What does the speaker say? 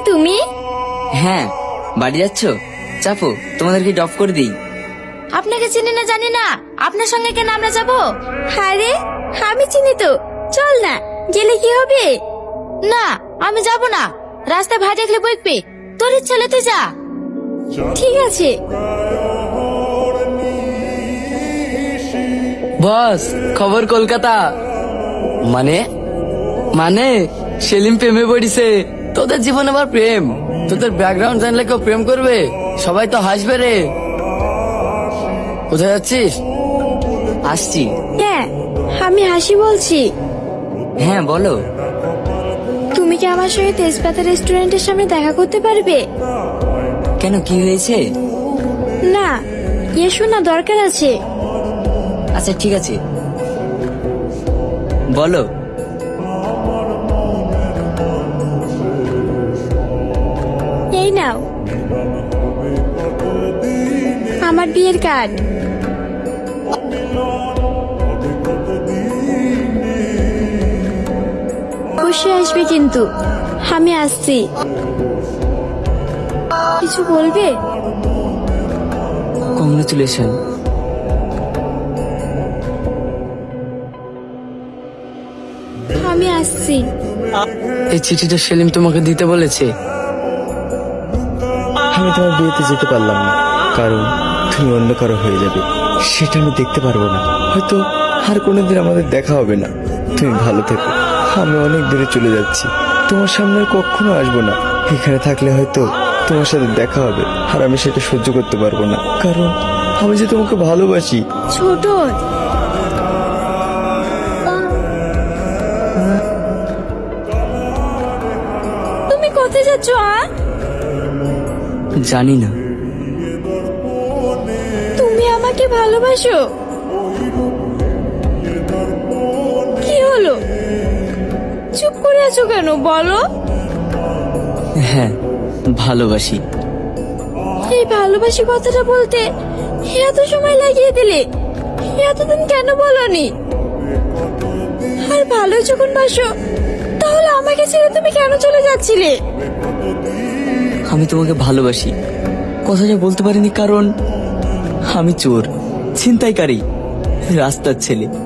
তুমি? হ্যাঁ, বাড়ি যাচ্ছ? চাপো, তোমাদেরকে ড্রপ করে দিই। আপনাকে চিনি না জানি না, আপনার সঙ্গে কেন আমরা যাব? আরে আমি চিনি তো, চল না, গেলে কি হবে? না, আমি যাব না। রাস্তায় ভাই দেখলে বকবে। তোর ইচ্ছা হলে তুই যা। ঠিক আছে। বস, খবর কলকাতা। মানে মানে সেলিম প্রেমে পড়িছে। তোদের জীবন আবার প্রেম? তোদের ব্যাকগ্রাউন্ড জানলে কেউ প্রেম করবে? সবাই তো হাসবে রে। কোথায় যাচ্ছিস? আসছি। হ্যাঁ, আমি হাসি বলছি। হ্যাঁ, বলো। তুমি কি আমার সঙ্গে তেজপাতা রেস্টুরেন্টের সামনে দেখা করতে পারবে? কেন, কি হয়েছে? না, এসো না, দরকার আছে। আচ্ছা ঠিক আছে, বলো। এই নাও আমার বিয়ের কার্ড। অবশ্যই আসবে কিন্তু, আমি আসছি। কিছু বলবে? কংগ্রেচুলেশন। আমি আসছি। এই চিঠিটা সেলিম তোমাকে দিতে বলেছে। আমি তোমার বিয়েতে যেতে পারলাম না, কারণ তুমি অন্য কারো হয়ে যাবে, সেটা আমি দেখতে পারবো না। হয়তো আর কোনোদিন আমাদের দেখা হবে না। তুমি ভালো থেকো। আমি অনেক দূরে চলে যাচ্ছি, তোমার সামনে আর কখনো আসবো না। এখানে থাকলে হয়তো তোমার সাথে দেখা হবে, আর আমি সেটা সহ্য করতে পারবো না, কারণ আমি যে তোমাকে ভালোবাসি। ছোট, তুমি কোথায় যাচ্ছ? জানি না। তুমি আমাকে ভালোবাসো? কি হলো, চুপ করে আছো কেন, বলো। হ্যাঁ, ভালোবাসি। এই ভালোবাসি কথাটা বলতে এত সময় লাগিয়ে দিলে, এতদিন কেন বলনি? আর ভালো যখন বাসো, তাহলে আমাকে ছেড়ে তুমি কেন চলে যাচ্ছিলে? আমি তোমাকে ভালোবাসি, কথাটা বলতে পারিনি কারণ আমি চোর, ছিনতাইকারী, রাস্তার ছেলে।